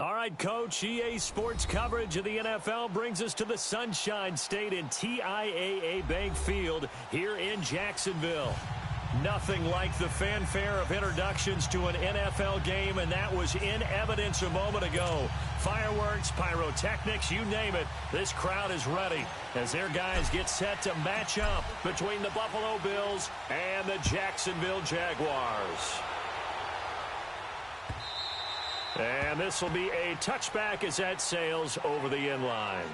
All right, Coach, EA Sports coverage of the NFL brings us to the Sunshine State in TIAA Bank Field here in Jacksonville. Nothing like the fanfare of introductions to an NFL game, and that was in evidence a moment ago. Fireworks, pyrotechnics, you name it, this crowd is ready as their guys get set to match up between the Buffalo Bills and the Jacksonville Jaguars. And this will be a touchback as that sails over the end line.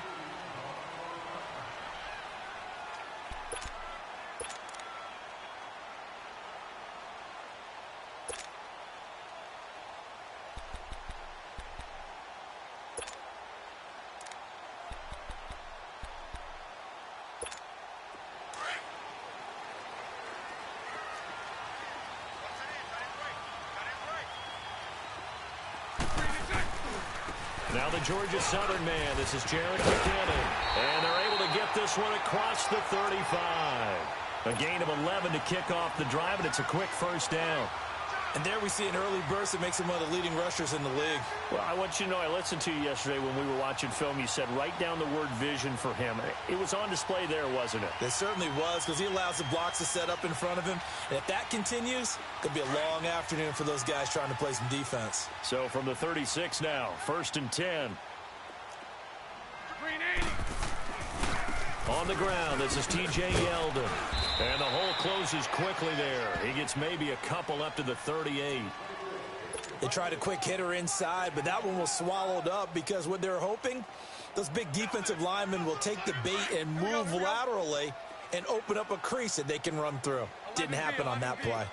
Now the Georgia Southern man. This is Jared McKinnon. And they're able to get this one across the 35. A gain of 11 to kick off the drive, and it's a quick first down. And there we see an early burst that makes him one of the leading rushers in the league. Well, I want you to know, I listened to you yesterday when we were watching film. You said write down the word vision for him. It was on display there, wasn't it? It certainly was, because he allows the blocks to set up in front of him. And if that continues, it could be a long afternoon for those guys trying to play some defense. So from the 36 now, 1st and 10. On the ground, this is T.J. Yeldon. And the hole closes quickly there. He gets maybe a couple up to the 38. They tried a quick hitter inside, but that one was swallowed up because what they're hoping, those big defensive linemen will take the bait and move laterally and open up a crease that they can run through. Didn't happen on that play.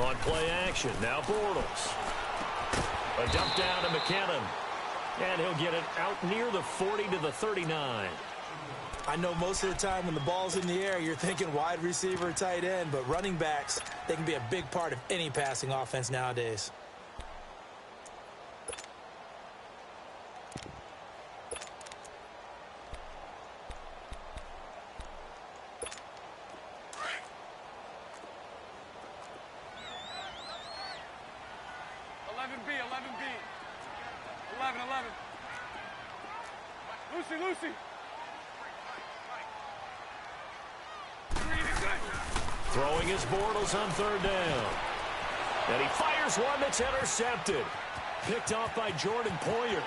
On play action, now Bortles. A dump down to McKinnon. And he'll get it out near the 40 to the 39. I know most of the time when the ball's in the air, you're thinking wide receiver, tight end, but running backs, they can be a big part of any passing offense nowadays. Lucy. Throwing his Bortles on 3rd down. And he fires one that's intercepted. Picked off by Jordan Poyer.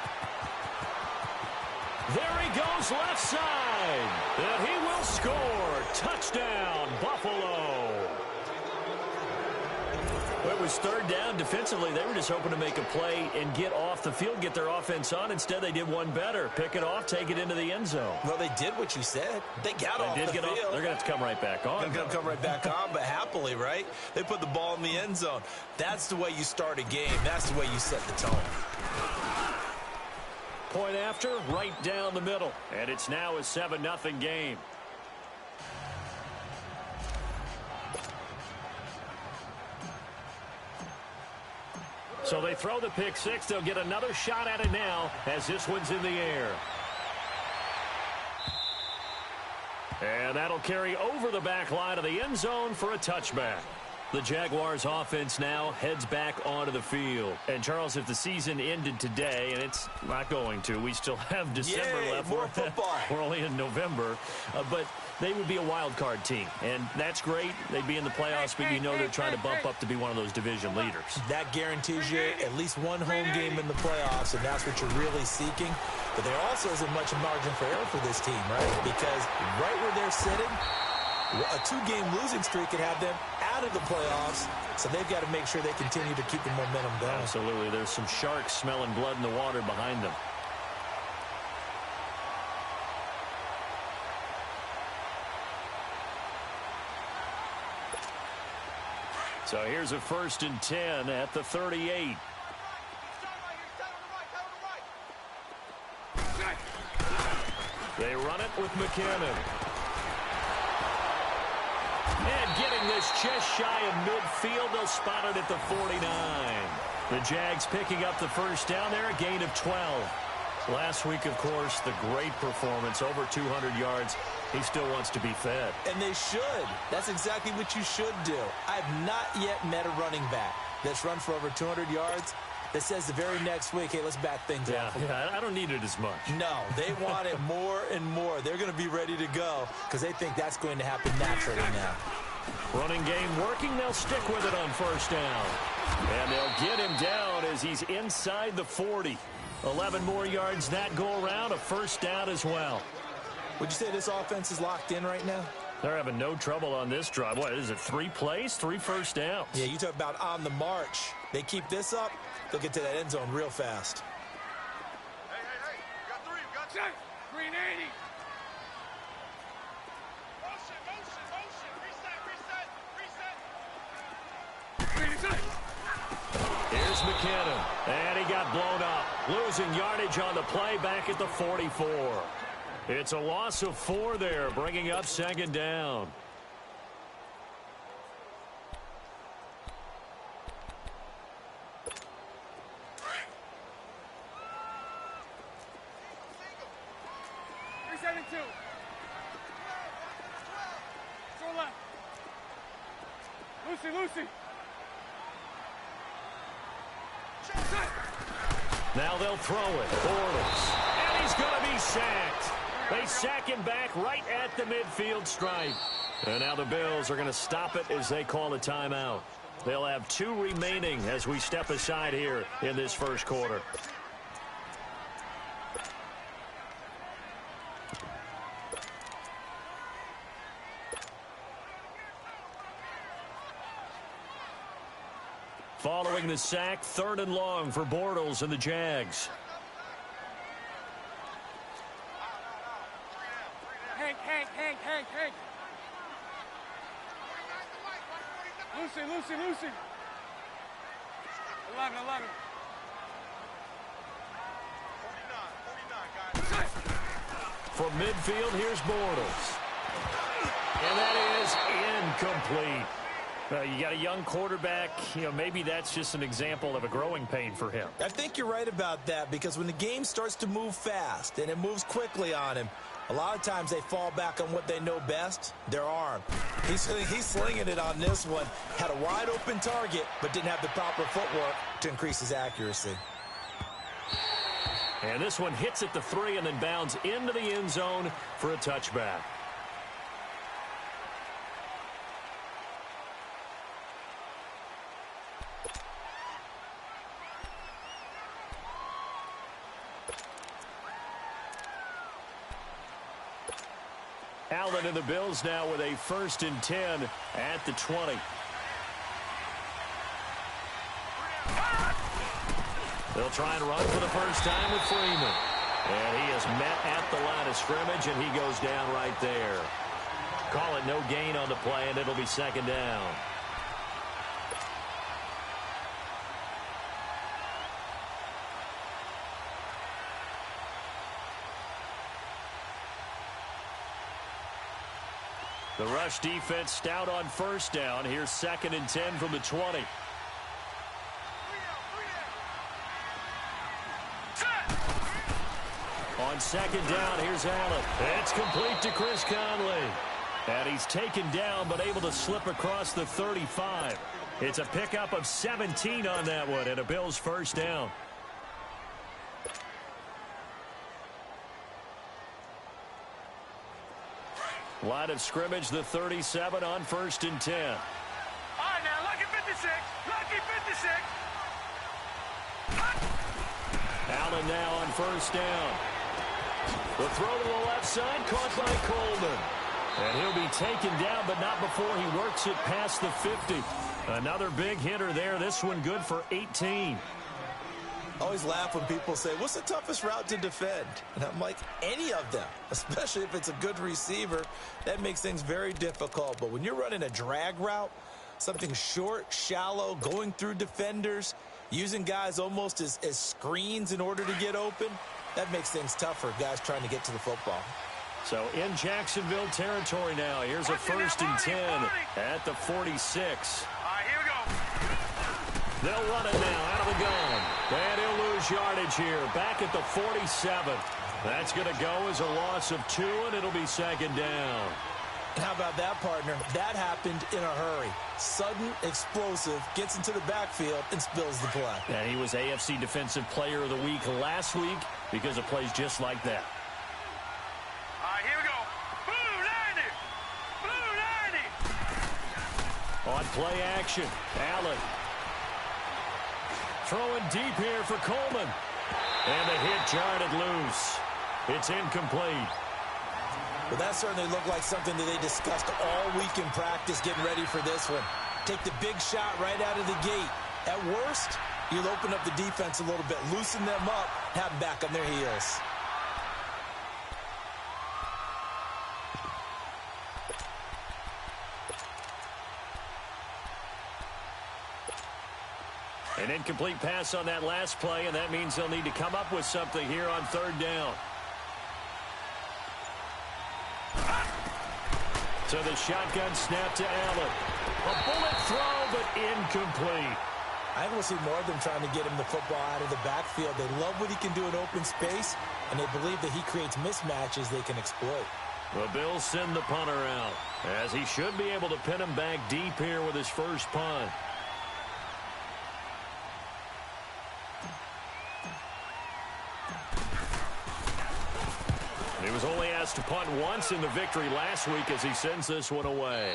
There he goes left side. And he will score. Touchdown, Buffalo. Well, it was 3rd down. Defensively, they were just hoping to make a play and get off the field, get their offense on. Instead, they did one better. Pick it off, take it into the end zone. Well, they did what you said. They got off the field. They're going to have to come right back on. They're going to come right back on, but happily, right? They put the ball in the end zone. That's the way you start a game. That's the way you set the tone. Point after, right down the middle. And it's now a 7-0 game. So they throw the pick six. They'll get another shot at it now as this one's in the air. And that'll carry over the back line of the end zone for a touchback. The Jaguars offense now heads back onto the field. And, Charles, if the season ended today, and it's not going to, we still have December left. More football. We're only in November. But they would be a wild card team. And that's great. They'd be in the playoffs, but you know they're trying to bump up to be one of those division leaders. That guarantees you at least one home game in the playoffs, and that's what you're really seeking. But there also isn't much margin for error for this team, right? Because right where they're sitting, a 2-game losing streak could have them out of the playoffs, so they've got to make sure they continue to keep the momentum going. Absolutely. There's some sharks smelling blood in the water behind them. So here's a 1st and 10 at the 38. They run it with McKinnon. And getting this just shy of midfield, they'll spot it at the 49. The Jags picking up the first down there, a gain of 12. Last week, of course, the great performance, over 200 yards. He still wants to be fed. And they should. That's exactly what you should do. I've not yet met a running back that's run for over 200 yards that says the very next week, hey, let's back things up. Yeah, I don't need it as much. No, they want it more and more. They're going to be ready to go because they think that's going to happen naturally now. Running game working. They'll stick with it on first down. And they'll get him down as he's inside the 40. 11 more yards that go around, a first down as well. Would you say this offense is locked in right now? They're having no trouble on this drive. What is it, 3 plays, 3 first downs? Yeah, you talk about on the march. They keep this up, they'll get to that end zone real fast. Hey, you got 3, you got 10. 380. Motion, Here's McKinnon, and he got blown up. Losing yardage on the play back at the 44. It's a loss of 4 there, bringing up second down. Lucy. Now they'll throw it. Bortles. And he's going to be sacked. They sack him back right at the midfield stripe. And now the Bills are going to stop it as they call a timeout. They'll have 2 remaining as we step aside here in this first quarter. Following the sack, 3rd and long for Bortles and the Jags. Hank. Lucy. 11. 49, guys. From midfield, here's Bortles. And that is incomplete. You got a young quarterback. Maybe that's just an example of a growing pain for him. I think you're right about that because when the game starts to move fast and it moves quickly on him, a lot of times they fall back on what they know best, their arm. He's slinging it on this one. Had a wide open target, but didn't have the proper footwork to increase his accuracy. And this one hits at the 3 and then bounds into the end zone for a touchback. Allen and the Bills now with a 1st and 10 at the 20. They'll try and run for the first time with Freeman. And he is met at the line of scrimmage, and he goes down right there. Call it no gain on the play, and it'll be 2nd down. The rush defense stout on first down. Here's 2nd and 10 from the 20. On 2nd down, here's Allen. It's complete to Chris Conley. And he's taken down but able to slip across the 35. It's a pickup of 17 on that one and a Bills first down. Line of scrimmage, the 37 on 1st and 10. All right, now, lucky 56. Allen now on first down. The throw to the left side, caught by Coleman. And he'll be taken down, but not before he works it past the 50. Another big hitter there. This one good for 18. I always laugh when people say, what's the toughest route to defend? And I'm like, any of them, especially if it's a good receiver. That makes things very difficult. But when you're running a drag route, something short, shallow, going through defenders, using guys almost as screens in order to get open, that makes things tough for guys trying to get to the football. So in Jacksonville territory now. Here's a 1st and 10 at the 46. All right, here we go. They'll run it now out of the gun. And he'll lose lose yardage here. Back at the 47. That's going to go as a loss of 2, and it'll be second down. And how about that, partner? That happened in a hurry. Sudden, explosive, gets into the backfield, and spills the play. And he was AFC Defensive Player of the Week last week because of plays just like that. All right, here we go. Blue 90. Blue 90. On play action, Allen. Throwing deep here for Coleman. And the hit jarred it loose. It's incomplete. Well, that certainly looked like something that they discussed all week in practice getting ready for this one. Take the big shot right out of the gate. At worst, you'll open up the defense a little bit, loosen them up, have them back on their heels. An incomplete pass on that last play, and that means they'll need to come up with something here on third down. So the shotgun snap to Allen. A bullet throw, but incomplete. I think we'll see more of them trying to get him the football out of the backfield. They love what he can do in open space, and they believe that he creates mismatches they can exploit. The Bills send the punter out, as he should be able to pin him back deep here with his first punt. He was only asked to punt once in the victory last week as he sends this one away.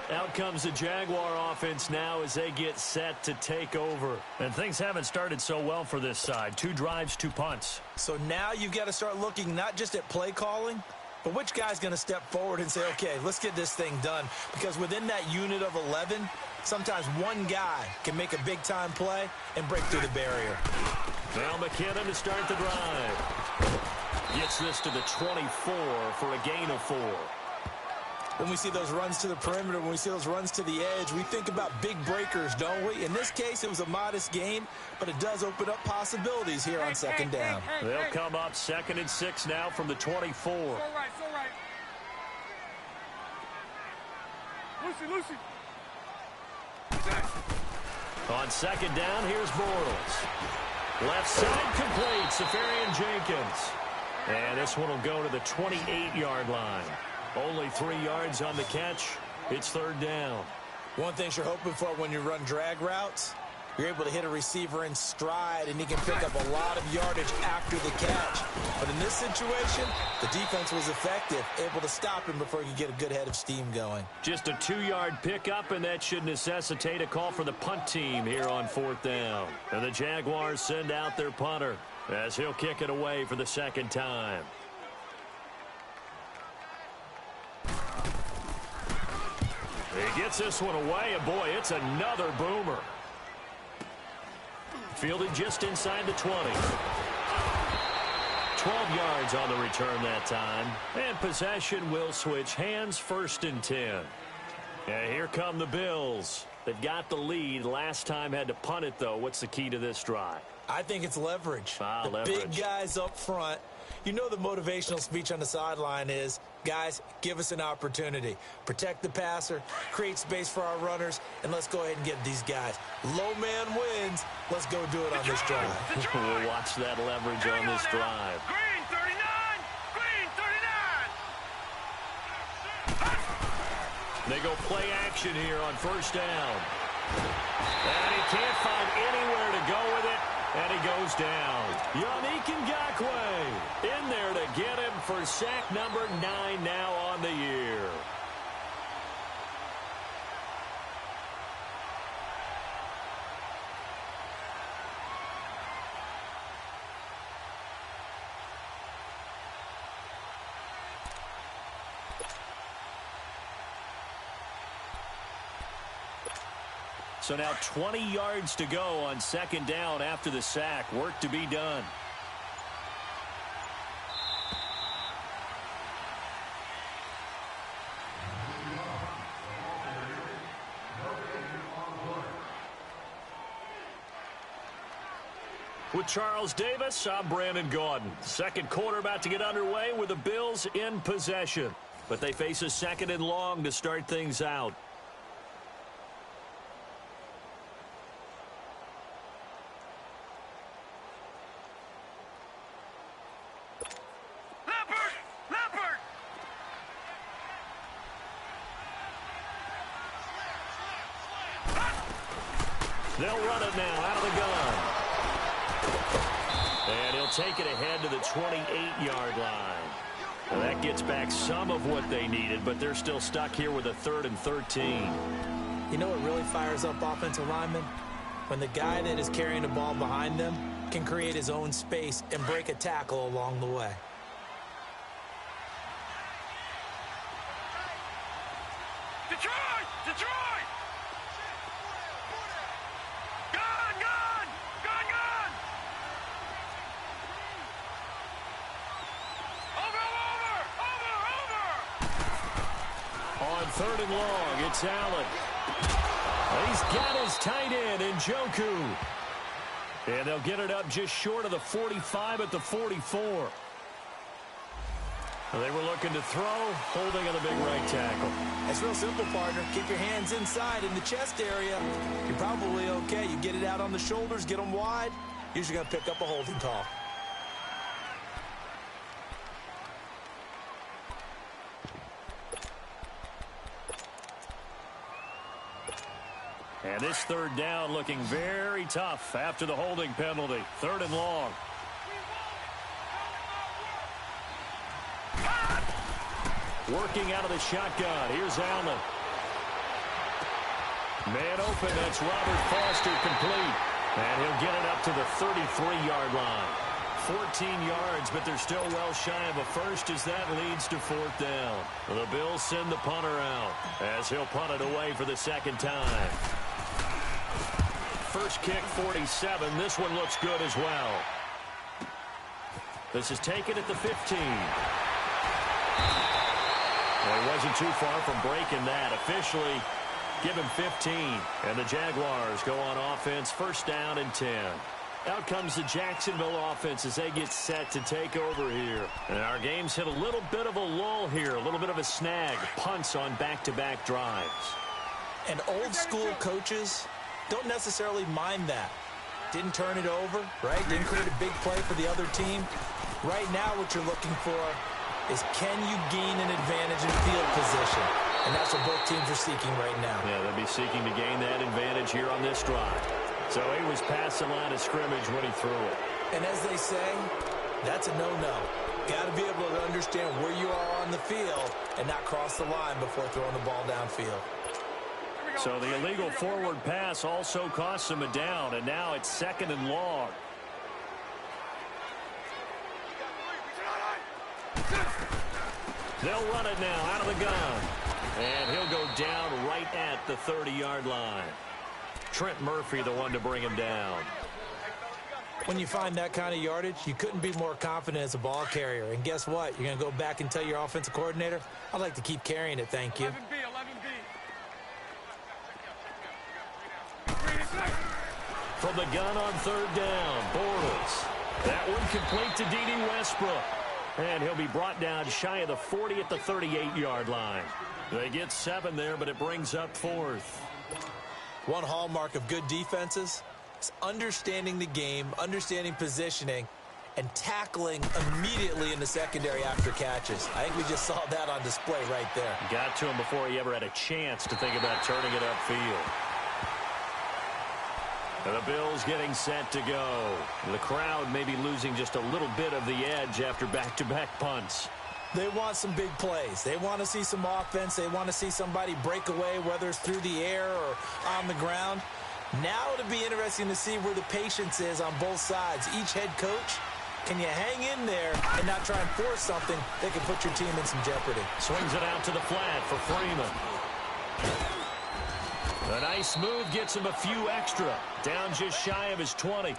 Out comes the Jaguar offense now as they get set to take over. And things haven't started so well for this side. 2 drives, 2 punts. So now you've got to start looking not just at play calling, but which guy's going to step forward and say, okay, let's get this thing done. Because within that unit of 11, sometimes one guy can make a big-time play and break through the barrier. Now McKinnon to start the drive. Gets this to the 24 for a gain of 4. When we see those runs to the perimeter, when we see those runs to the edge, we think about big breakers, don't we? In this case, it was a modest gain, but it does open up possibilities here on second down. They'll come up 2nd and 6 now from the 24. So right. Lucy. On second down, here's Bortles. Left side complete, Safarian Jenkins. And this one will go to the 28-yard line. Only 3 yards on the catch. It's third down. One thing you're hoping for when you run drag routes, you're able to hit a receiver in stride, and he can pick up a lot of yardage after the catch. But in this situation, the defense was effective, able to stop him before he could get a good head of steam going. Just a 2-yard pickup, and that should necessitate a call for the punt team here on 4th down. And the Jaguars send out their punter as he'll kick it away for the second time. He gets this one away, and boy, it's another boomer. Fielded just inside the 20. 12 yards on the return that time. And possession will switch hands, 1st and 10. And here come the Bills. They've got the lead. Last time had to punt it, though. What's the key to this drive? I think it's leverage. Leverage. Big guys up front. You know the motivational speech on the sideline is, guys, give us an opportunity. Protect the passer, create space for our runners, and let's go ahead and get these guys. Low man wins. Let's go do it on this drive. We'll watch that leverage on this drive. Green 39. Green 39. They go play action here on 1st down. And he can't find anywhere to go with it. And he goes down. Yannick Ngakoue in there to get him for sack number 9 now on the year. So now 20 yards to go on second down after the sack. Work to be done. With Charles Davis, I'm Brandon Gaudin. Second quarter about to get underway with the Bills in possession. But they face a 2nd and long to start things out. They'll run it now out of the gun. And he'll take it ahead to the 28-yard line. Well, that gets back some of what they needed, but they're still stuck here with a 3rd and 13. You know what really fires up offensive linemen? When the guy that is carrying the ball behind them can create his own space and break a tackle along the way. Detroit! Detroit! Gun! Gun! Gun! Gun! Over! On 3rd and long, it's Allen. He's got his tight end in Njoku. And they'll get it up just short of the 45 at the 44. They were looking to throw, holding on the big right tackle. It's real simple, partner. Keep your hands inside in the chest area. You're probably okay. You get it out on the shoulders, get them wide. Usually going to pick up a holding call. And this 3rd down looking very tough after the holding penalty. 3rd and long. Working out of the shotgun. Here's Allen. Man open. That's Robert Foster complete. And he'll get it up to the 33-yard line. 14 yards, but they're still well shy of a first as that leads to 4th down. The Bills send the punter out as he'll punt it away for the 2nd time. First kick, 47. This one looks good as well. This is taken at the 15. Well, he wasn't too far from breaking that. Officially, give him 15. And the Jaguars go on offense, 1st down and 10. Out comes the Jacksonville offense as they get set to take over here. And our game's hit a little bit of a lull here, a little bit of a snag. Punts on back-to-back drives. And old-school coaches don't necessarily mind that. Didn't turn it over, right? Didn't create a big play for the other team. Right now what you're looking for is can you gain an advantage in field position? And that's what both teams are seeking right now. Yeah, they'll be seeking to gain that advantage here on this drive. So he was past the line of scrimmage when he threw it. And as they say, that's a no-no. Got to be able to understand where you are on the field and not cross the line before throwing the ball downfield. So the illegal forward pass also costs him a down, and now it's 2nd and long. They'll run it now out of the gun. And he'll go down right at the 30-yard line. Trent Murphy, the one to bring him down. When you find that kind of yardage, you couldn't be more confident as a ball carrier. And guess what? You're going to go back and tell your offensive coordinator, I'd like to keep carrying it, thank you. 11B. From the gun on 3rd down, Bortles. That one complete to D.D. Westbrook. And he'll be brought down shy of the 40 at the 38-yard line. They get 7 there, but it brings up 4th. One hallmark of good defenses is understanding the game, understanding positioning, and tackling immediately in the secondary after catches. I think we just saw that on display right there. Got to him before he ever had a chance to think about turning it upfield. And the Bills getting set to go. The crowd may be losing just a little bit of the edge after back-to-back punts. They want some big plays. They want to see some offense. They want to see somebody break away, whether it's through the air or on the ground. Now it'll be interesting to see where the patience is on both sides. Each head coach, can you hang in there and not try and force something that can put your team in some jeopardy? Swings it out to the flat for Freeman. A nice move gets him a few extra. Down just shy of his 20.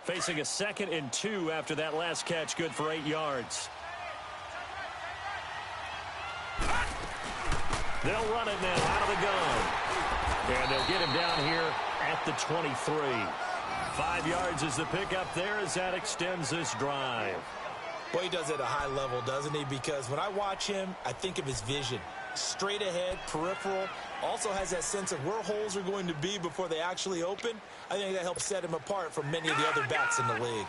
Facing a 2nd and 2 after that last catch, good for 8 yards. They'll run it now out of the gun. And they'll get him down here at the 23. 5 yards is the pickup there as that extends this drive. Boy, he does it at a high level, doesn't he? Because when I watch him, I think of his vision. straight ahead, peripheral. Also has that sense of where holes are going to be before they actually open. I think that helps set him apart from many of the other backs in the league.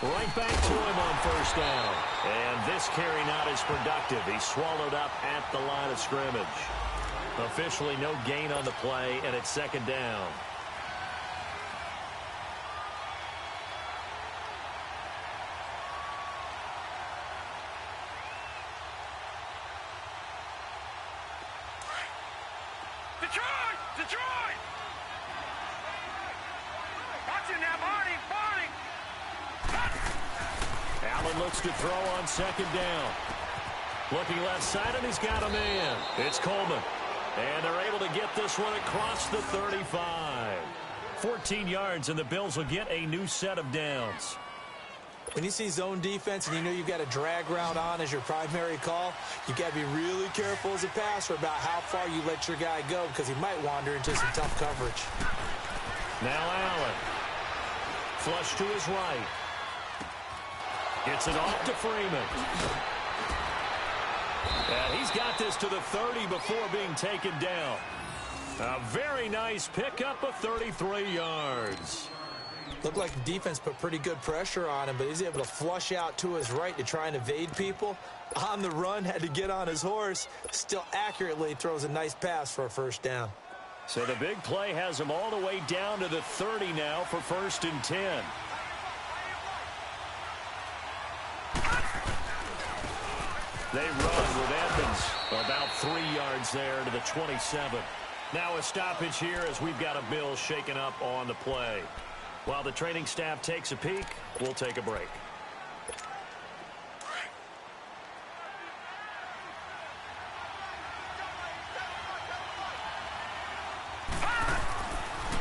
Right back to him on first down. And this carry not as productive. He's swallowed up at the line of scrimmage. Officially no gain on the play, and it's second down. Detroit! Detroit! Watch him now, Barney! Barney! Allen looks to throw on second down. Looking left side, and he's got a man. It's Coleman. And they're able to get this one across the 35. 14 yards, and the Bills will get a new set of downs. When you see zone defense and you know you've got a drag route on as your primary call, you've got to be really careful as a passer about how far you let your guy go because he might wander into some tough coverage. Now Allen. Flush to his right. Gets it off to Freeman. And he's got this to the 30 before being taken down. A very nice pickup of 33 yards. Looked like the defense put pretty good pressure on him, but he's able to flush out to his right to try and evade people. On the run, had to get on his horse. Still accurately throws a nice pass for a first down. So the big play has him all the way down to the 30 now for 1st and 10. They run with Edmonds about 3 yards there to the 27. Now a stoppage here as we've got a Bills shaken up on the play. While the training staff takes a peek, we'll take a break.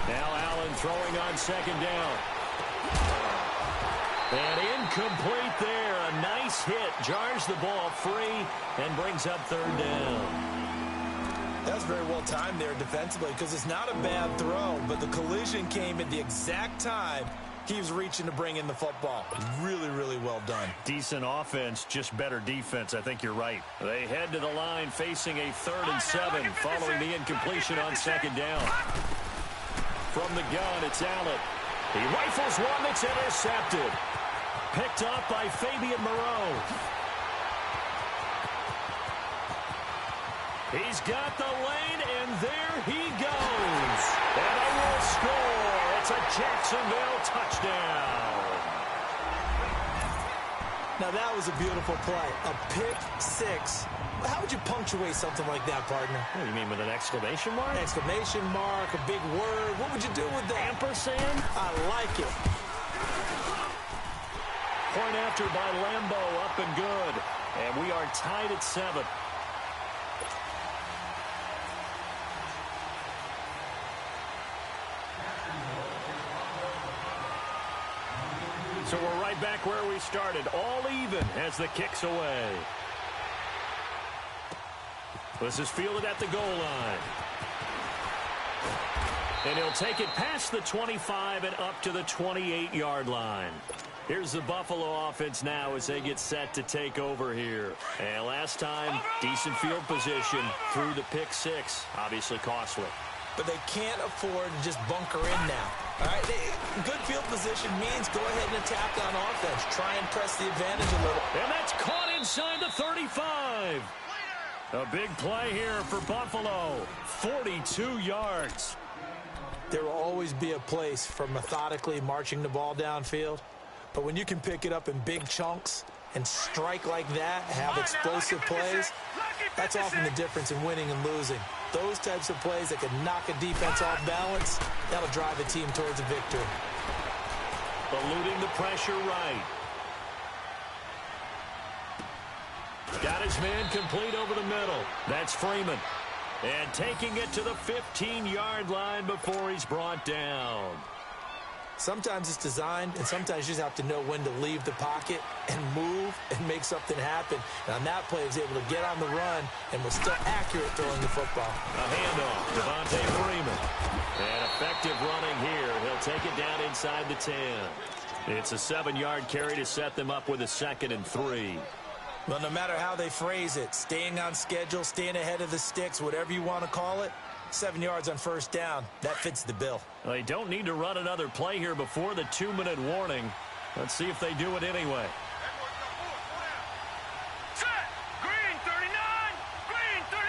Now Allen throwing on second down. And incomplete there. A nice hit. Jars the ball free and brings up third down. That's very well timed there defensively because it's not a bad throw, but the collision came at the exact time he was reaching to bring in the football. Really, really well done. Decent offense, just better defense. I think you're right. They head to the line facing a 3rd and 7 following the incompletion on second down. From the gun, it's Allen. He rifles one that's intercepted. Picked up by Fabian Moreau. He's got the lane, and there he goes. And they will score. It's a Jacksonville touchdown. Now, that was a beautiful play. A pick six. How would you punctuate something like that, partner? What do you mean, with an exclamation mark? Exclamation mark, a big word. What would you do with that? Ampersand? I like it. Point after by Lambo, up and good. And we are tied at 7. So we're right back where we started, all even as the kick's away. This is fielded at the goal line. And he'll take it past the 25 and up to the 28-yard line. Here's the Buffalo offense now as they get set to take over here. And last time, decent field position through the pick six. Obviously costly. But they can't afford to just bunker in now. All right, good field position means go ahead and attack on offense. Try and press the advantage a little. And that's caught inside the 35. A big play here for Buffalo. 42 yards. There will always be a place for methodically marching the ball downfield. But when you can pick it up in big chunks and strike like that, have explosive plays, that's often the difference in winning and losing. Those types of plays that can knock a defense off balance, that'll drive a team towards a victory. Eluding the pressure right. Got his man complete over the middle. That's Freeman. And taking it to the 15-yard line before he's brought down. Sometimes it's designed, and sometimes you just have to know when to leave the pocket and move and make something happen. And on that play, he was able to get on the run and was still accurate throwing the football. A handoff, Devontae Freeman. And effective running here. He'll take it down inside the 10. It's a 7-yard carry to set them up with a 2nd and 3. Well, no matter how they phrase it, staying on schedule, staying ahead of the sticks, whatever you want to call it, 7 yards on first down, that fits the bill. They don't need to run another play here before the 2-minute warning. Let's see if they do it anyway. Set! Green 39! Green 39!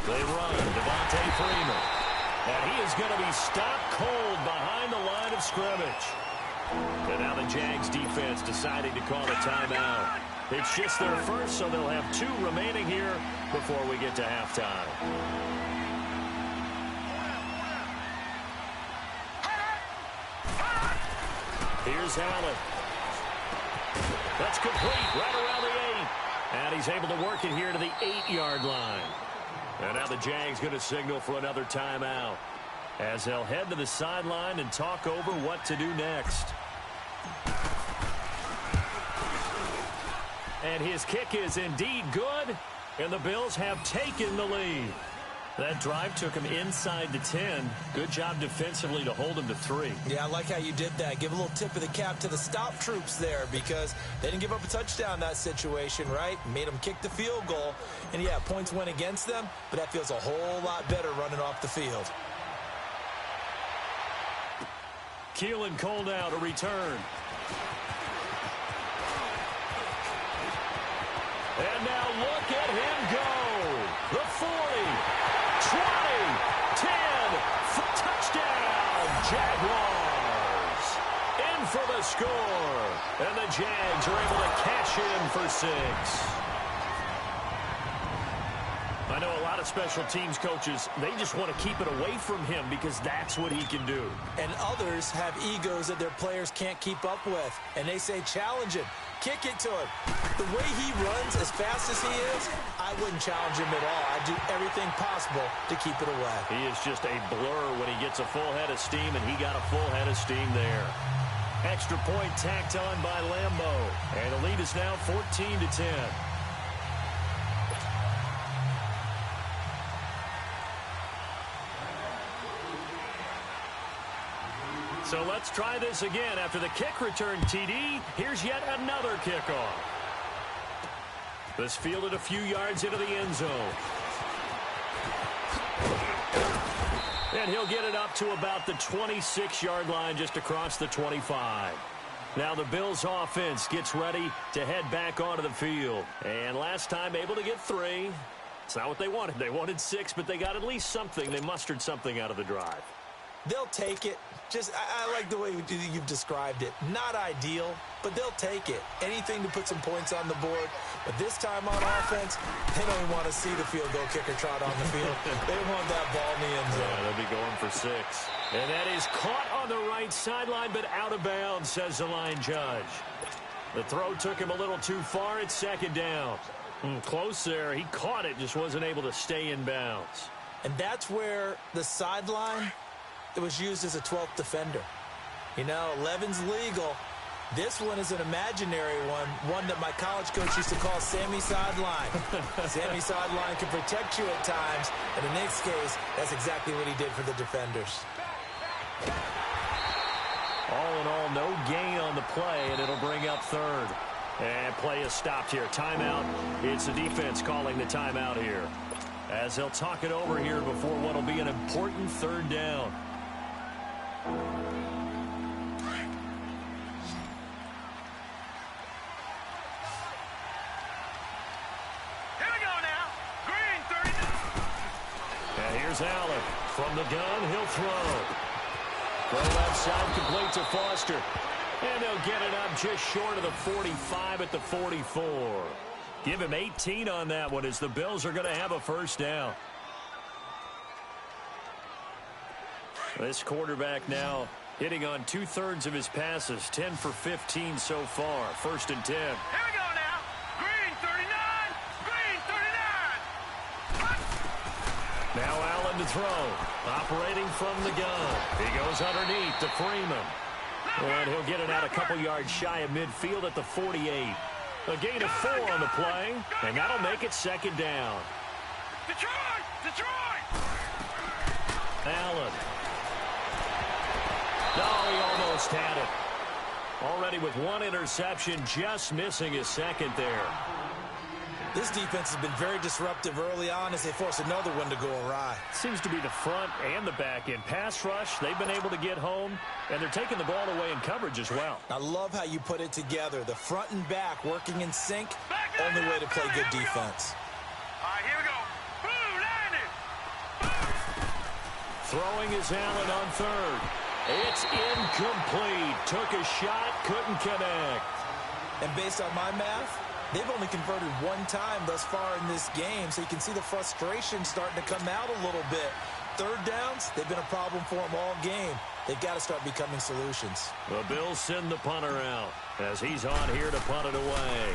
They run, Devontae Freeman. And he is going to be stopped cold behind the line of scrimmage. And now the Jags defense deciding to call a timeout. It's just their first, so they'll have 2 remaining here before we get to halftime. Here's Allen. That's complete right around the 8. And he's able to work it here to the 8-yard line. And now the Jags going to signal for another timeout as they'll head to the sideline and talk over what to do next. And his kick is indeed good, and the Bills have taken the lead. That drive took him inside the 10. Good job defensively to hold him to 3. Yeah, I like how you did that. Give a little tip of the cap to the stop troops there because they didn't give up a touchdown in that situation, right? Made them kick the field goal. And, yeah, points went against them, but that feels a whole lot better running off the field. Keelan Cole now to return. And now look at him go. The 40. 20, 10, touchdown, Jaguars. In for the score. And the Jags are able to cash in for 6. I know a lot of special teams coaches, they just want to keep it away from him because that's what he can do. And others have egos that their players can't keep up with. And they say, challenge him. Kick it to him. The way he runs as fast as he is, I wouldn't challenge him at all. I'd do everything possible to keep it away. He is just a blur when he gets a full head of steam, and he got a full head of steam there. Extra point tacked on by Lambo. And the lead is now 14-10. So let's try this again. After the kick return, TD, here's yet another kickoff. This fielded a few yards into the end zone. And he'll get it up to about the 26-yard line just across the 25. Now the Bills offense gets ready to head back onto the field. And last time able to get 3. It's not what they wanted. They wanted 6, but they got at least something. They mustered something out of the drive. They'll take it. I like the way you've described it. Not ideal, but they'll take it. Anything to put some points on the board. But this time on offense, they don't even want to see the field goal kicker trot on the field. They want that ball in the end zone. Yeah, they'll be going for 6. And that is caught on the right sideline, but out of bounds, says the line judge. The throw took him a little too far. It's 2nd down. Close there. He caught it, just wasn't able to stay in bounds. And that's where the sideline, it was used as a 12th defender. You know, 11's legal. This one is an imaginary one that my college coach used to call Sammy Sideline. Sammy Sideline can protect you at times, and in this case, that's exactly what he did for the defenders. All in all, no gain on the play, and it'll bring up 3rd. And play is stopped here. Timeout. It's the defense calling the timeout here, as they'll talk it over here before what will be an important 3rd down. Here's Allen. From the gun, he'll throw. Go left side, complete to Foster. And they'll get it up just short of the 45 at the 44. Give him 18 on that one as the Bills are going to have a 1st down. This quarterback now hitting on 2/3 of his passes. 10 for 15 so far. 1st and 10. Here we go now. throw. Operating from the gun. He goes underneath to Freeman. And he'll get it out a couple yards shy of midfield at the 48. A gain of 4 on the play, and that'll make it second down. Detroit! Detroit! Allen. Oh, he almost had it. Already with 1 interception, just missing his second there. This defense has been very disruptive early on as they force another one to go awry. Seems to be the front and the back end. Pass rush, they've been able to get home, and they're taking the ball away in coverage as well. I love how you put it together. The front and back working in sync, only way to play good defense. All right, here we go. Boom, landed. Throwing is Allen on third. It's incomplete. Took a shot, couldn't connect. And based on my math, they've only converted 1 time thus far in this game, so you can see the frustration starting to come out a little bit. Third downs, they've been a problem for them all game. They've got to start becoming solutions. The Bills send the punter out as he's on here to punt it away.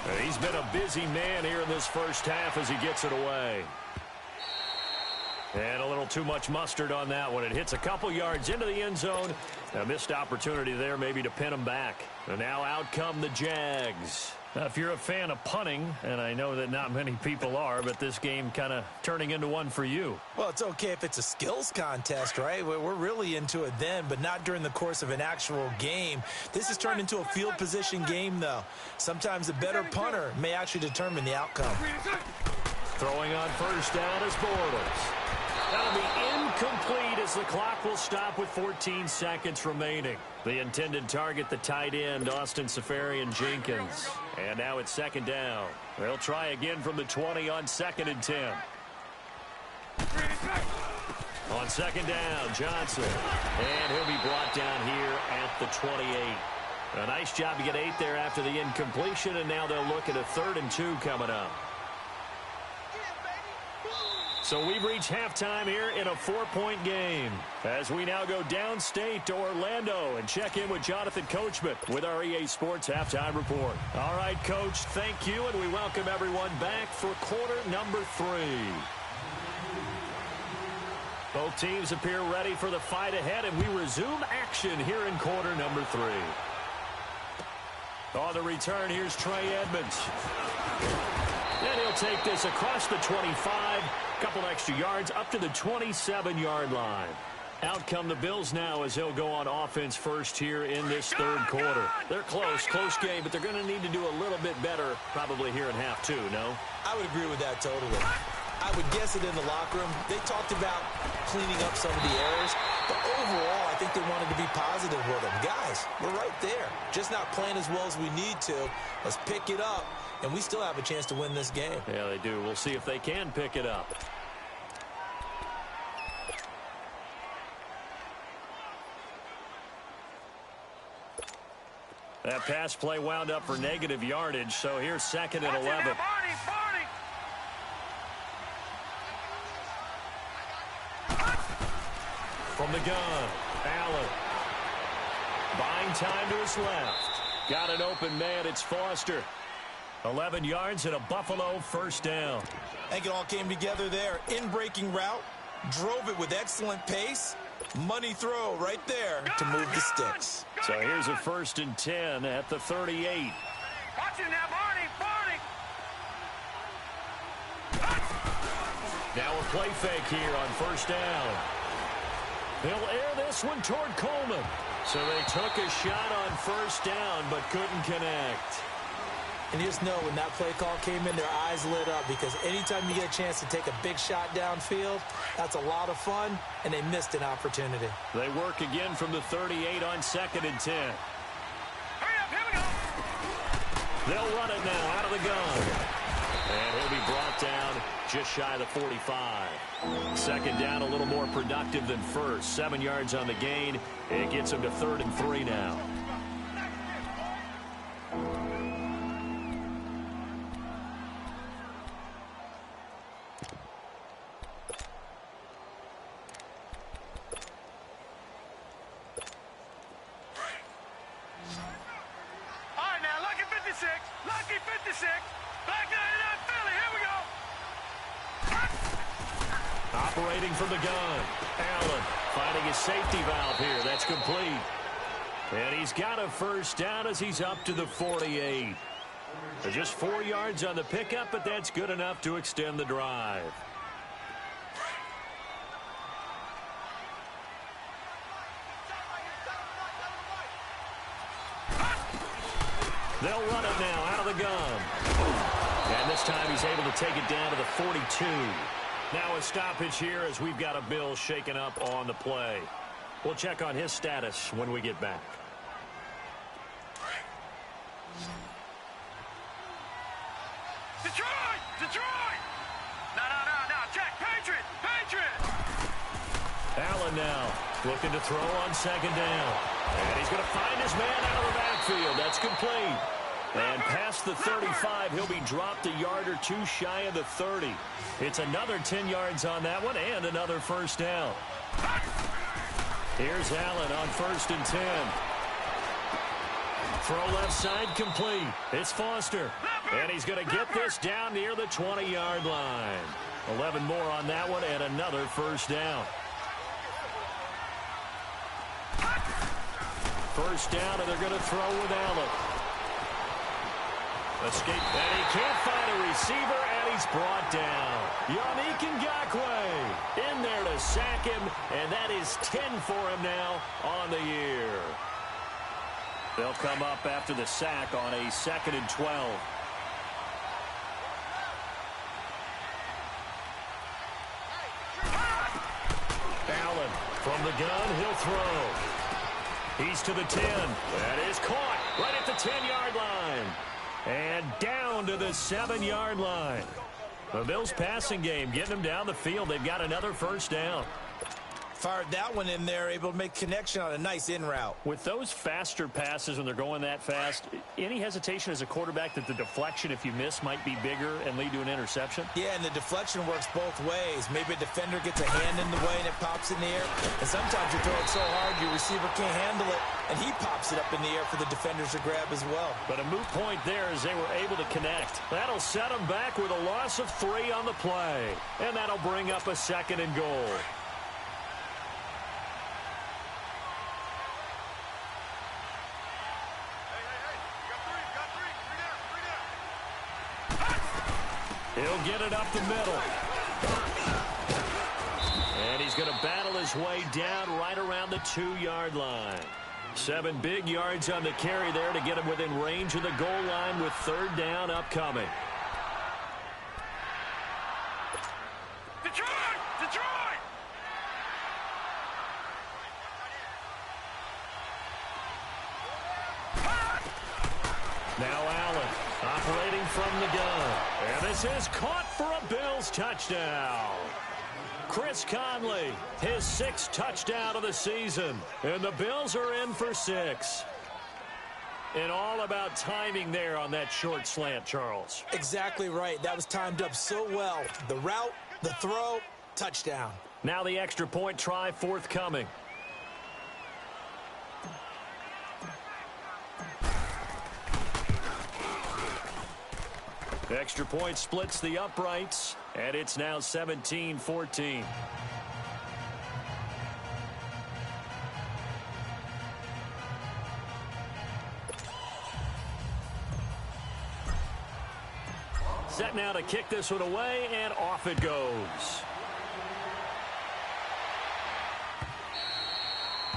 And he's been a busy man here in this first half as he gets it away. And a little too much mustard on that one. It hits a couple yards into the end zone. A missed opportunity there maybe to pin him back. And now out come the Jags. Now, if you're a fan of punting, and I know that not many people are, but this game kind of turning into one for you. Well, it's okay if it's a skills contest, right? We're really into it then, but not during the course of an actual game. This has turned into a field position game, though. Sometimes a better punter may actually determine the outcome. Throwing on first down is Bortles. That'll be incomplete as the clock will stop with 14 seconds remaining. The intended target, the tight end, Austin Seferian-Jenkins. And now it's second down. They'll try again from the 20 on 2nd and 10. On second down, Johnson. And he'll be brought down here at the 28. A nice job to get 8 there after the incompletion, and now they'll look at a 3rd and 2 coming up. So we've reached halftime here in a 4-point game as we now go downstate to Orlando and check in with Jonathan Coachman with our EA Sports Halftime Report. All right, Coach, thank you, and we welcome everyone back for quarter number 3. Both teams appear ready for the fight ahead, and we resume action here in quarter number 3. On the return, here's Trey Edmonds. And he'll take this across the 25. Couple extra yards up to the 27-yard line. Out come the Bills now as they'll go on offense first here in this 3rd quarter. They're close game, but they're going to need to do a little bit better probably here in half 2, no? I would agree with that totally. I would guess it in the locker room. They talked about cleaning up some of the errors, but overall, I think they wanted to be positive with them. Guys, we're right there. Just not playing as well as we need to. Let's pick it up, and we still have a chance to win this game. Yeah, they do. We'll see if they can pick it up. That pass play wound up for negative yardage, so here's 2nd and 11. From the gun, Allen. Buying time to his left. Got an open man, it's Foster. 11 yards and a Buffalo first down. I think it all came together there. In-breaking route, drove it with excellent pace. Money throw right there to move the sticks. So here's a 1st and 10 at the 38. Watch it now, Barney. Now a play fake here on first down. They'll air this one toward Coleman. So they took a shot on first down but couldn't connect. And you just know when that play call came in, their eyes lit up because anytime you get a chance to take a big shot downfield, that's a lot of fun, and they missed an opportunity. They work again from the 38 on 2nd and 10. Hurry up, here we go. They'll run it now out of the gun. And he'll be brought down just shy of the 45. Second down, a little more productive than first. 7 yards on the gain. It gets him to 3rd and 3 now. Lucky 56. Back 99 Philly. Here we go. Operating from the gun. Allen finding his safety valve here. That's complete. And he's got a first down as he's up to the 48. They're just 4 yards on the pickup, but that's good enough to extend the drive. They'll run it now out of the gun. And this time he's able to take it down to the 42. Now a stoppage here as we've got a Bill shaken up on the play. We'll check on his status when we get back. Detroit! Detroit! No, Jack, Patriot! Allen now looking to throw on second down. And he's going to find his man out of the backfield. That's complete. And past the 35, he'll be dropped a yard or two shy of the 30. It's another 10 yards on that one and another first down. Here's Allen on 1st and 10. Throw left side complete. It's Foster. And he's going to get this down near the 20-yard line. 11 more on that one and another first down. First down, and they're going to throw with Allen. Escape, and he can't find a receiver, and he's brought down. Yannick Ngakoue in there to sack him, and that is 10 for him now on the year. They'll come up after the sack on a 2nd and 12. Allen from the gun, he'll throw. He's to the 10. That is caught right at the 10-yard line. And down to the 7-yard line. The Bills' passing game getting them down the field. They've got another first down. Fired that one in there, able to make connection on a nice in route. With those faster passes when they're going that fast, any hesitation as a quarterback that the deflection, if you miss, might be bigger and lead to an interception? Yeah, and the deflection works both ways. Maybe a defender gets a hand in the way and it pops in the air. And sometimes you throw it so hard your receiver can't handle it, and he pops it up in the air for the defenders to grab as well. But a moot point there as they were able to connect. That'll set them back with a loss of 3 on the play. And that'll bring up a 2nd and goal. He'll get it up the middle. And he's going to battle his way down right around the 2-yard line. 7 big yards on the carry there to get him within range of the goal line with 3rd down upcoming. Detroit! Now Allen operating from the gun. And this is caught for a Bills touchdown. Chris Conley, his 6th touchdown of the season. And the Bills are in for 6. And all about timing there on that short slant, Charles. Exactly right. That was timed up so well. The route, the throw, touchdown. Now the extra point try forthcoming. Extra point splits the uprights, and it's now 17-14. Set now to kick this one away, and off it goes.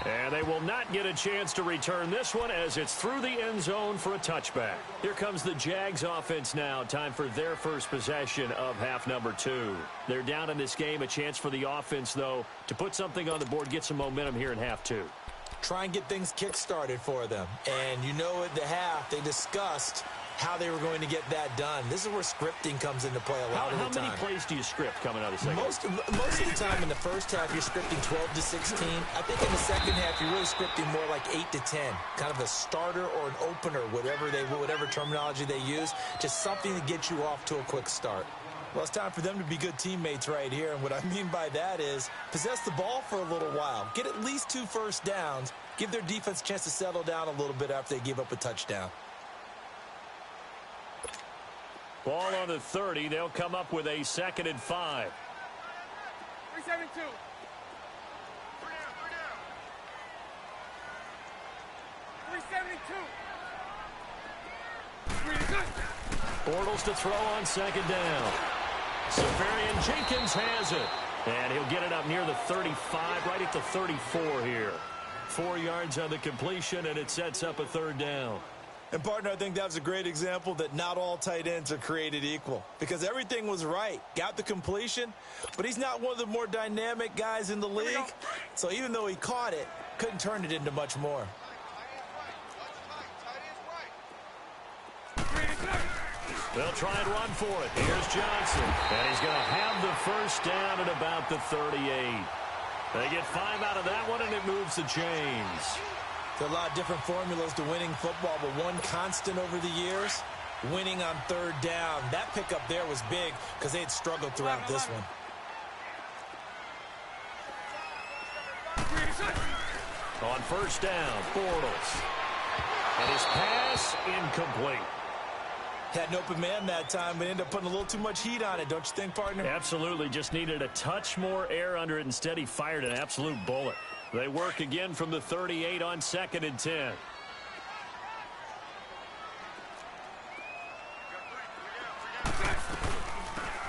And they will not get a chance to return this one as it's through the end zone for a touchback. Here comes the Jags offense now. Time for their first possession of half number 2. They're down in this game. A chance for the offense, though, to put something on the board, get some momentum here in half 2. Try and get things kick-started for them. And you know at the half they discussed how they were going to get that done. This is where scripting comes into play a lot of the time. How many plays do you script coming out of the second? Most of the time in the first half, you're scripting 12 to 16. I think in the second half, you're really scripting more like 8 to 10. Kind of a starter or an opener, whatever terminology they use. Just something to get you off to a quick start. Well, it's time for them to be good teammates right here. And what I mean by that is possess the ball for a little while. Get at least 2 first downs. Give their defense a chance to settle down a little bit after they give up a touchdown. Ball on the 30. They'll come up with a 2nd and 5. 372. Bortles to throw on second down. Safarian Jenkins has it. And he'll get it up near the 35, right at the 34 here. 4 yards on the completion, and it sets up a third down. And, partner, I think that was a great example that not all tight ends are created equal. Because everything was right. Got the completion, but he's not one of the more dynamic guys in the league. So even though he caught it, couldn't turn it into much more. They'll try and run for it. Here's Johnson. And he's going to have the first down at about the 38. They get 5 out of that one, and it moves the chains. There's a lot of different formulas to winning football, but one constant over the years, winning on third down. That pickup there was big because they had struggled throughout this one. On first down, Bortles. And his pass incomplete. Had an open man that time, but ended up putting a little too much heat on it, don't you think, partner? Absolutely. Just needed a touch more air under it. Instead, he fired an absolute bullet. They work again from the 38 on 2nd and 10.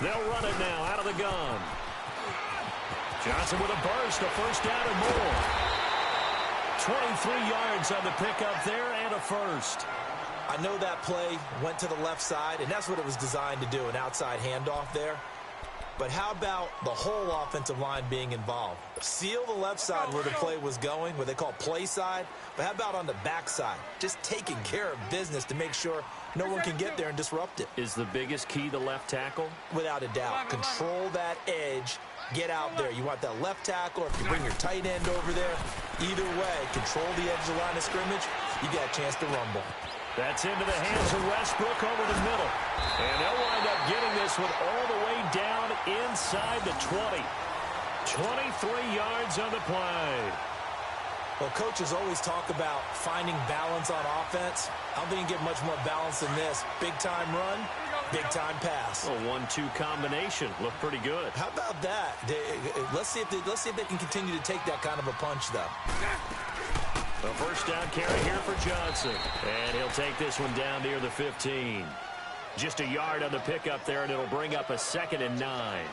They'll run it now out of the gun. Johnson with a burst, a first down and more. 23 yards on the pickup there and a first. I know that play went to the left side, and that's what it was designed to do, an outside handoff there. But how about the whole offensive line being involved? Seal the left side where the play was going, what they call play side. But how about on the back side? Just taking care of business to make sure no one can get there and disrupt it. Is the biggest key the left tackle? Without a doubt. Control that edge. Get out there. You want that left tackle, or if you bring your tight end over there, either way, control the edge of the line of scrimmage, you got a chance to rumble. That's into the hands of Westbrook over the middle. And they'll wind up getting this one all the way down inside the 20. 23 yards on the play. Well, coaches always talk about finding balance on offense. I don't think you get much more balance than this. Big-time run, big-time pass. A 1-2 combination. Looked pretty good. How about that? Let's see if they can continue to take that kind of a punch, though. A first down carry here for Johnson. And he'll take this one down near the 15. Just a yard on the pickup there, and it'll bring up a 2nd and 9.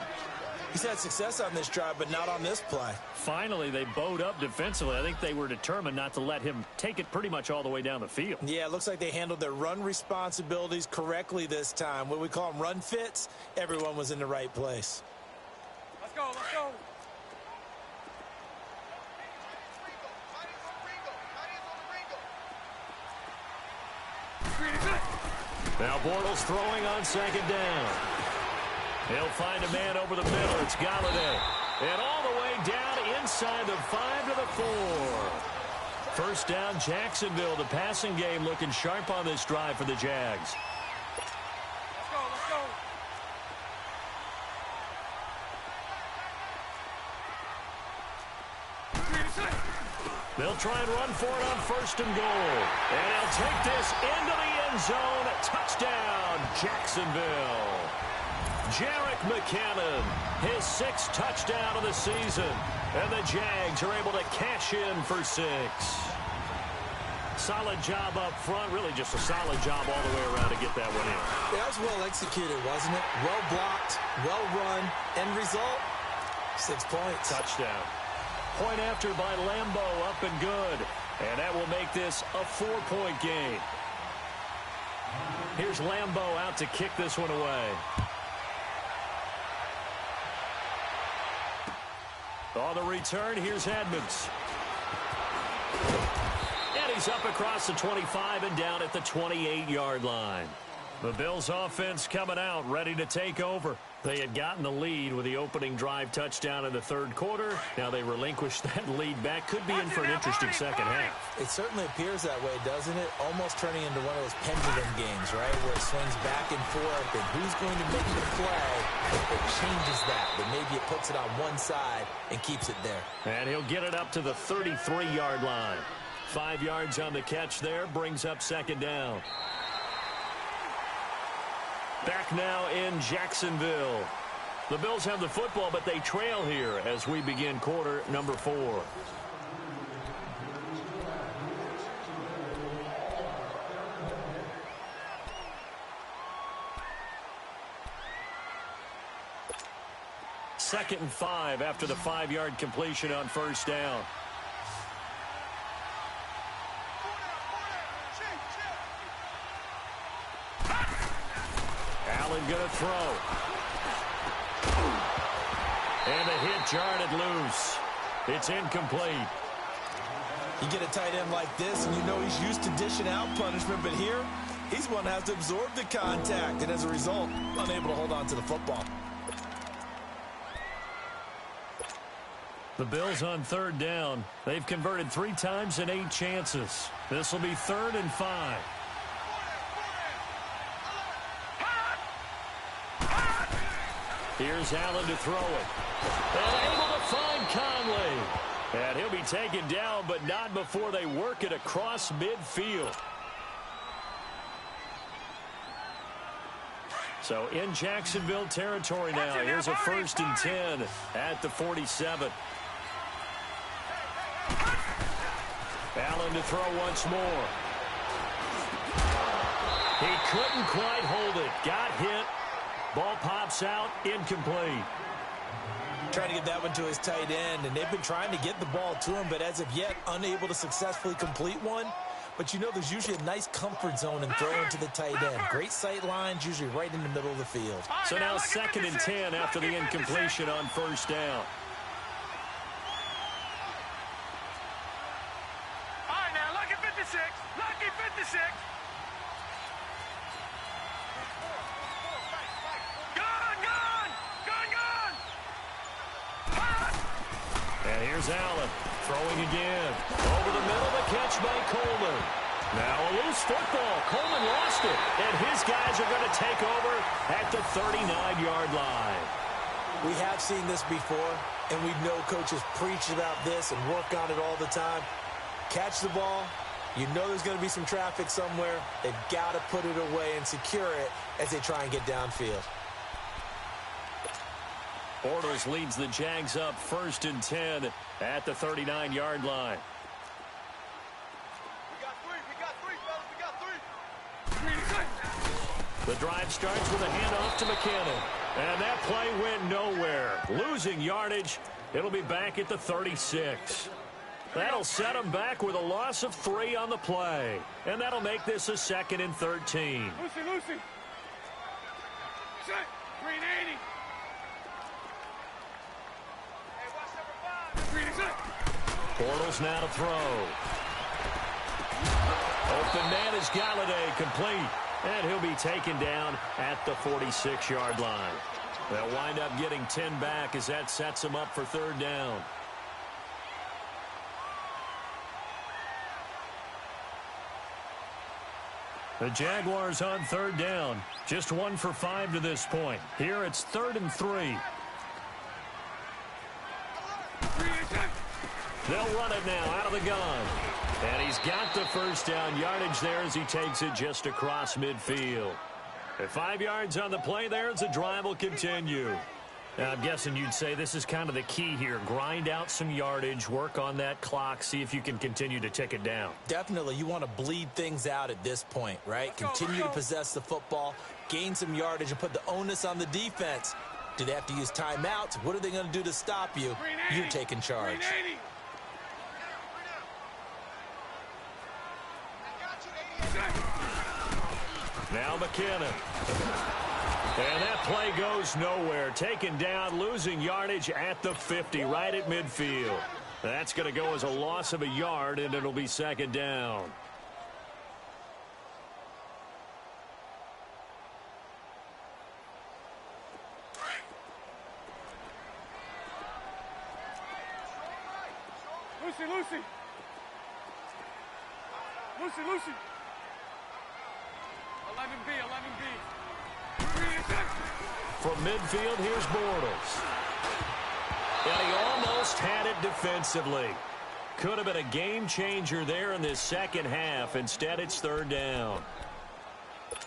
He's had success on this drive, but not on this play. Finally, they bowed up defensively. I think they were determined not to let him take it pretty much all the way down the field. Yeah, it looks like they handled their run responsibilities correctly this time. What we call them run fits, everyone was in the right place. Let's go, let's go. Now Bortles throwing on 2nd down. He'll find a man over the middle. It's Galladay. And all the way down inside the 5 to the 4. First down, Jacksonville. The passing game looking sharp on this drive for the Jags. Let's go, let's go. They'll try and run for it on 1st and goal. And he'll take this into the end zone. Touchdown, Jacksonville. Jerick McKinnon, his 6th touchdown of the season. And the Jags are able to cash in for 6. Solid job up front. Really just a solid job all the way around to get that one in. That was well executed, wasn't it? Well blocked, well run. End result, 6 points. Touchdown. Point after by Lambeau, up and good. And that will make this a 4-point game. Here's Lambeau out to kick this one away. On the return, here's Edmonds. And he's up across the 25 and down at the 28-yard line. The Bills offense coming out, ready to take over. They had gotten the lead with the opening drive touchdown in the 3rd quarter. Now they relinquished that lead back. Could be in for an interesting second half. It certainly appears that way, doesn't it? Almost turning into one of those pendulum games, right? Where it swings back and forth, and who's going to make the play? It changes that, but maybe it puts it on one side and keeps it there. And he'll get it up to the 33-yard line. 5 yards on the catch there, brings up 2nd down. Back now in Jacksonville. The Bills have the football, but they trail here as we begin quarter number 4. Second and 5 after the 5-yard completion on first down. Allen going to throw. And the hit jarred loose. It's incomplete. You get a tight end like this, and you know he's used to dishing out punishment, but here, he's one that has to absorb the contact, and as a result, unable to hold on to the football. The Bills on third down. They've converted 3 times in 8 chances. This will be 3rd and 5. Here's Allen to throw it. And able to find Conley. And he'll be taken down, but not before they work it across midfield. So in Jacksonville territory now. Here's a 1st and 10 at the 47. Allen to throw once more. He couldn't quite hold it. Got hit. Ball pops out. Incomplete. Trying to get that one to his tight end, and they've been trying to get the ball to him, but as of yet, unable to successfully complete one. But you know there's usually a nice comfort zone in throwing to the tight end. Great sight lines, usually right in the middle of the field. So now 2nd and 10 after the incompletion on first down. All right, now, lucky 56. Lucky 56. And here's Allen throwing again. Over the middle, the catch by Coleman. Now a loose football. Coleman lost it. And his guys are going to take over at the 39-yard line. We have seen this before, and we know coaches preach about this and work on it all the time. Catch the ball. You know there's going to be some traffic somewhere. They've got to put it away and secure it as they try and get downfield. Bortles leads the Jags up 1st and 10 at the 39-yard line. We got 3, fellas. We got 3. The drive starts with a handoff to McKinnon. And that play went nowhere. Losing yardage. It'll be back at the 36. That'll set them back with a loss of 3 on the play. And that'll make this a 2nd and 13. Lucy. Set. 380. Bortles now to throw. Open man is Galladay, complete. And he'll be taken down at the 46-yard line. They'll wind up getting 10 back as that sets them up for 3rd down. The Jaguars on 3rd down. Just 1 for 5 to this point. Here it's 3rd and 3. They'll run it now out of the gun. And he's got the first down yardage there as he takes it just across midfield. At 5 yards on the play there as the drive will continue. Now, I'm guessing you'd say this is kind of the key here. Grind out some yardage, work on that clock, see if you can continue to tick it down. Definitely. You want to bleed things out at this point, right? Continue to possess the football, gain some yardage, and put the onus on the defense. Do they have to use timeouts? What are they going to do to stop you? You're taking charge. Now McKinnon. And that play goes nowhere. Taken down, losing yardage at the 50, right at midfield. That's going to go as a loss of a yard, and it'll be 2nd down. Lucy. 11B. From midfield, here's Bortles. And he almost had it defensively. Could have been a game changer there in this second half. Instead, it's 3rd down.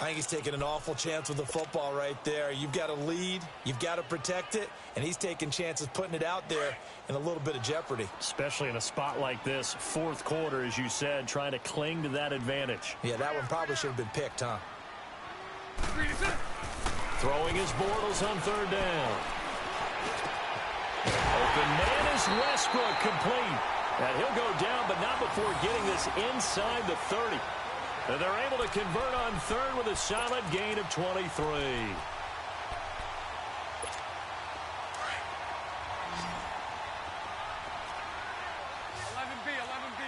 I think he's taking an awful chance with the football right there. You've got to lead, you've got to protect it, and he's taking chances putting it out there in a little bit of jeopardy. Especially in a spot like this, fourth quarter, as you said, trying to cling to that advantage. Yeah, that one probably should have been picked, huh? Throwing his Bortles on third down. Open man is Westbrook, complete. And he'll go down, but not before getting this inside the 30. And they're able to convert on third with a solid gain of 23. 11B, 11B.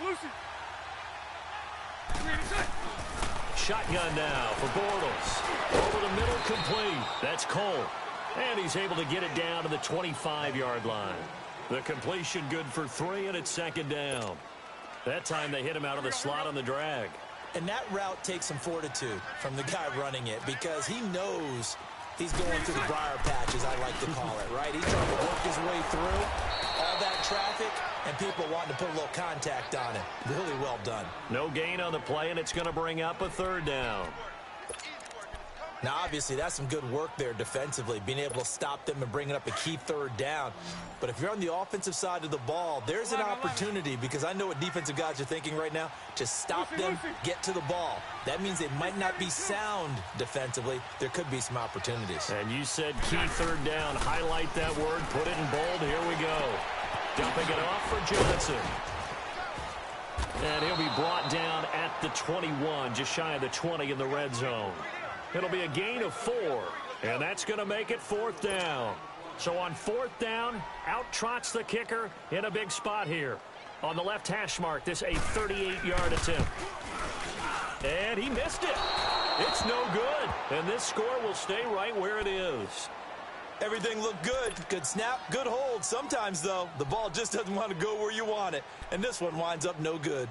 Lucy. Shotgun now for Bortles. Over the middle, complete. That's Cole. And he's able to get it down to the 25-yard line. The completion good for 3, and it's second down. That time they hit him out of the slot on the drag. And that route takes some fortitude from the guy running it because he knows he's going through the briar patch, as I like to call it, right? He's trying to work his way through all that traffic and people wanting to put a little contact on him. Really well done. No gain on the play, and it's going to bring up a third down. Now, obviously, that's some good work there defensively, being able to stop them and bringing up a key third down. But if you're on the offensive side of the ball, there's an opportunity, because I know what defensive guys are thinking right now, to stop them, get to the ball. That means they might not be sound defensively. There could be some opportunities. And you said key third down. Highlight that word. Put it in bold. Here we go. Dumping it off for Johnson. And he'll be brought down at the 21, just shy of the 20 in the red zone. It'll be a gain of 4, and that's going to make it fourth down. So on fourth down, out trots the kicker in a big spot here. On the left hash mark, this a 38-yard attempt. And he missed it. It's no good, and this score will stay right where it is. Everything looked good. Good snap, good hold. Sometimes, though, the ball just doesn't want to go where you want it, and this one winds up no good.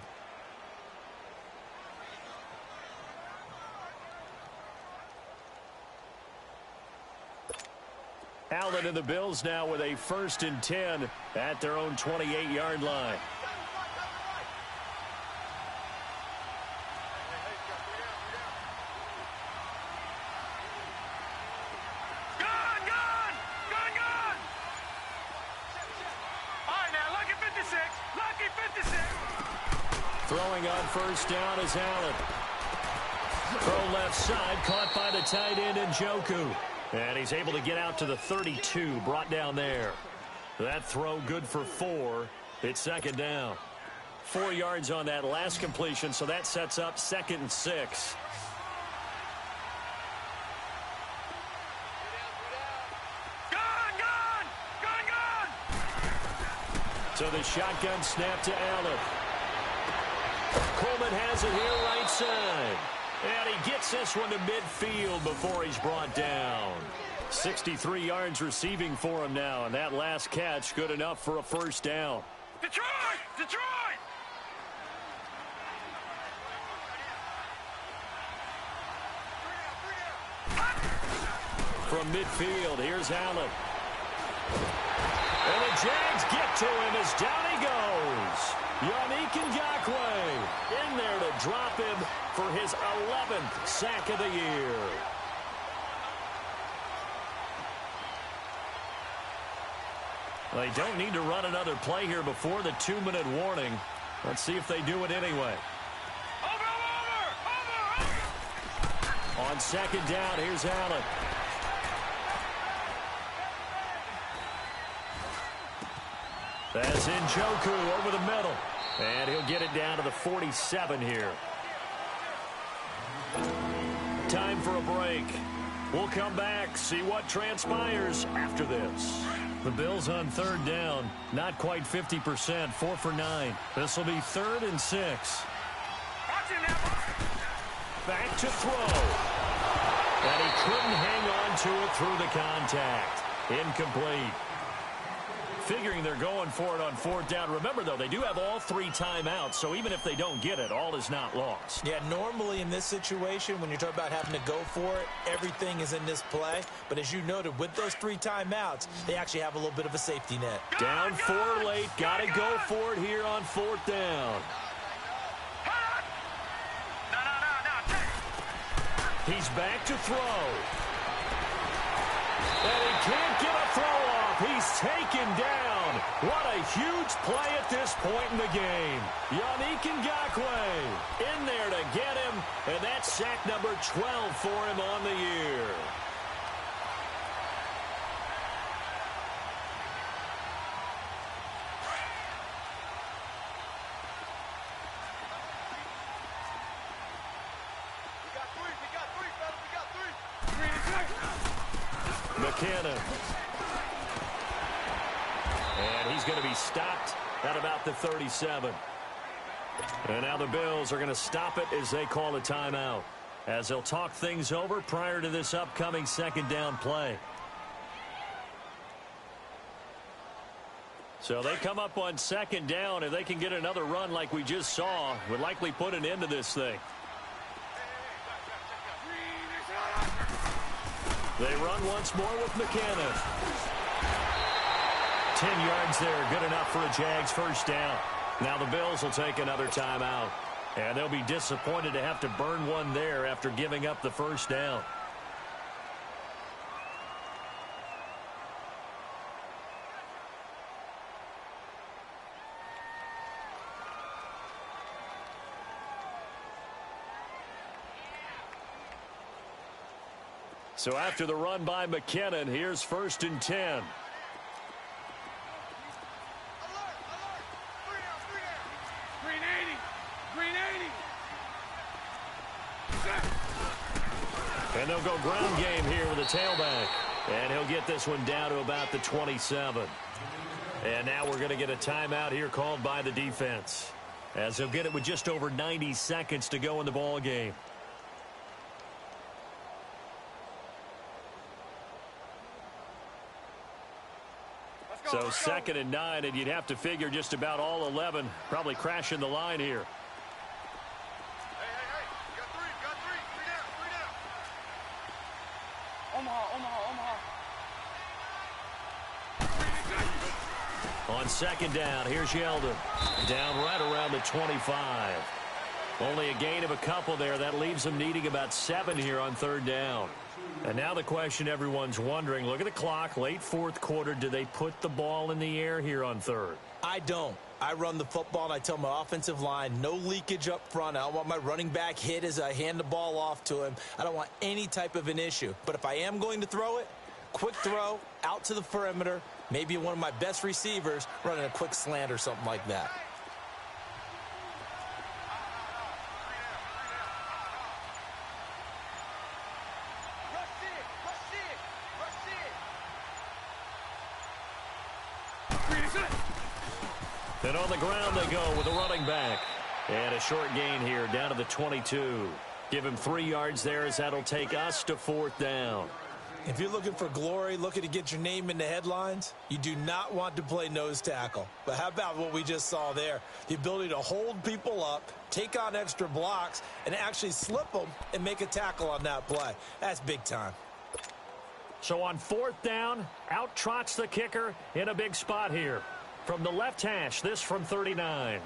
Allen and the Bills now with a 1st and 10 at their own 28-yard line. Gone! All right, now, lucky 56. Throwing on first down is Allen. Throw left side, caught by the tight end Njoku. And he's able to get out to the 32, brought down there. That throw good for 4. It's second down. 4 yards on that last completion, so that sets up 2nd and 6. Gone! So the shotgun snap to Allen. Coleman has it here right side. And he gets this one to midfield before he's brought down. 63 yards receiving for him now, and that last catch good enough for a first down. Detroit! From midfield, here's Allen. And the Jags get to him as down he goes. Yannick Ngakoue in there to drop him for his 11th sack of the year. They don't need to run another play here before the 2-minute warning. Let's see if they do it anyway. Over! On second down, here's Allen. That's Njoku over the middle. And he'll get it down to the 47 here. Time for a break. We'll come back, see what transpires after this. The Bills on third down, not quite 50%, 4 for 9. This will be 3rd and 6. Back to throw. And he couldn't hang on to it through the contact. Incomplete. figuring they're going for it on fourth down. Remember, though, they do have all 3 timeouts, so even if they don't get it, all is not lost. Yeah, normally in this situation, when you're talking about having to go for it, everything is in this play. But as you noted, with those 3 timeouts, they actually have a little bit of a safety net. Down 4 late. Got to go for it here on fourth down. He's back to throw. And he can't get a throw off. He's taken down. What a huge play at this point in the game. Yannick Ngakoue in there to get him. And that's sack number 12 for him on the year. McKinnon. And he's going to be stopped at about the 37. And now the Bills are going to stop it as they call a timeout, as they'll talk things over prior to this upcoming second down play. So they come up on second down. If they can get another run like we just saw, would likely put an end to this thing. They run once more with McKinnon. 10 yards there, good enough for a Jags first down. Now the Bills will take another timeout. And they'll be disappointed to have to burn one there after giving up the first down. So after the run by McKinnon, here's 1st and 10. Alert, alert. 3 down. Green 80. And they'll go ground game here with a tailback. And he'll get this one down to about the 27. And now we're going to get a timeout here called by the defense, as he'll get it with just over 90 seconds to go in the ball game. So 2nd and 9, and you'd have to figure just about all 11 probably crashing the line here. Hey. You got 3. 3 down. Omaha. On 2nd down, here's Yeldon. Down right around the 25. Only a gain of a couple there. That leaves them needing about 7 here on 3rd down. And now the question everyone's wondering, look at the clock, late 4th quarter, do they put the ball in the air here on 3rd? I don't. I run the football, and I tell my offensive line, no leakage up front. I don't want my running back hit as I hand the ball off to him. I don't want any type of an issue. But if I am going to throw it, quick throw, out to the perimeter, maybe one of my best receivers running a quick slant or something like that. And on the ground they go with a running back. And a short gain here down to the 22. Give him 3 yards there, as that'll take us to 4th down. If you're looking for glory, looking to get your name in the headlines, you do not want to play nose tackle. But how about what we just saw there? The ability to hold people up, take on extra blocks, and actually slip them and make a tackle on that play. That's big time. So on 4th down, out trots the kicker in a big spot here. From the left hash, this from 39.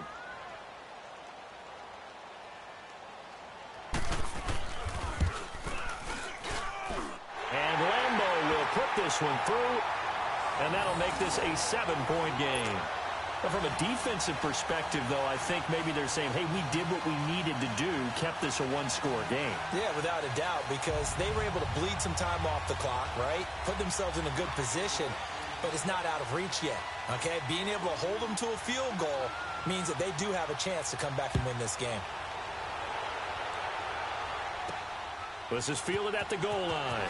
And Lambo will put this one through, and that'll make this a 7-point game. But from a defensive perspective, though, I think maybe they're saying, hey, we did what we needed to do, kept this a 1-score game. Yeah, without a doubt, because they were able to bleed some time off the clock, right? Put themselves in a good position, but it's not out of reach yet, okay? Being able to hold them to a field goal means that they do have a chance to come back and win this game. This is fielded at the goal line.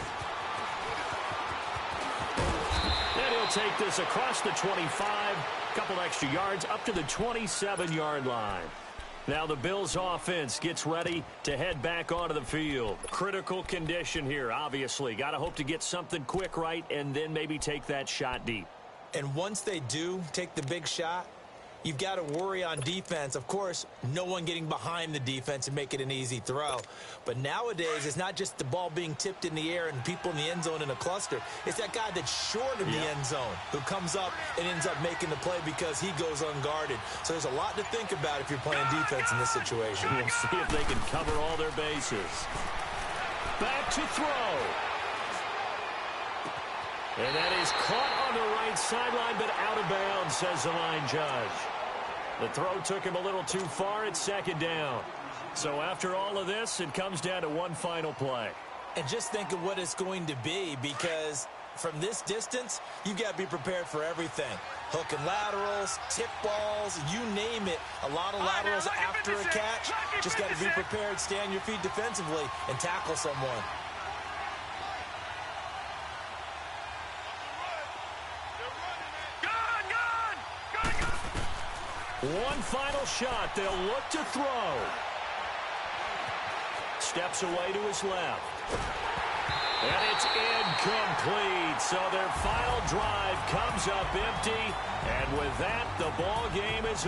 And he'll take this across the 25, couple extra yards up to the 27-yard line. Now the Bills offense gets ready to head back onto the field. Critical condition here, obviously. Got to hope to get something quick right and then maybe take that shot deep. And once they do take the big shot, you've got to worry on defense. Of course, no one getting behind the defense and make it an easy throw. But nowadays, it's not just the ball being tipped in the air and people in the end zone in a cluster. It's that guy that's short of the end zone who comes up and ends up making the play because he goes unguarded. So there's a lot to think about if you're playing defense in this situation. We'll see if they can cover all their bases. Back to throw. And that is caught on the right sideline, but out of bounds, says the line judge. The throw took him a little too far at second down. So after all of this, it comes down to one final play. And just think of what it's going to be, because from this distance, you've got to be prepared for everything. Hook and laterals, tip balls, you name it. A lot of laterals after a catch. Just got to be prepared, stay on your feet defensively, and tackle someone. One final shot. They'll look to throw. Steps away to his left. And it's incomplete. So their final drive comes up empty. And with that, the ball game is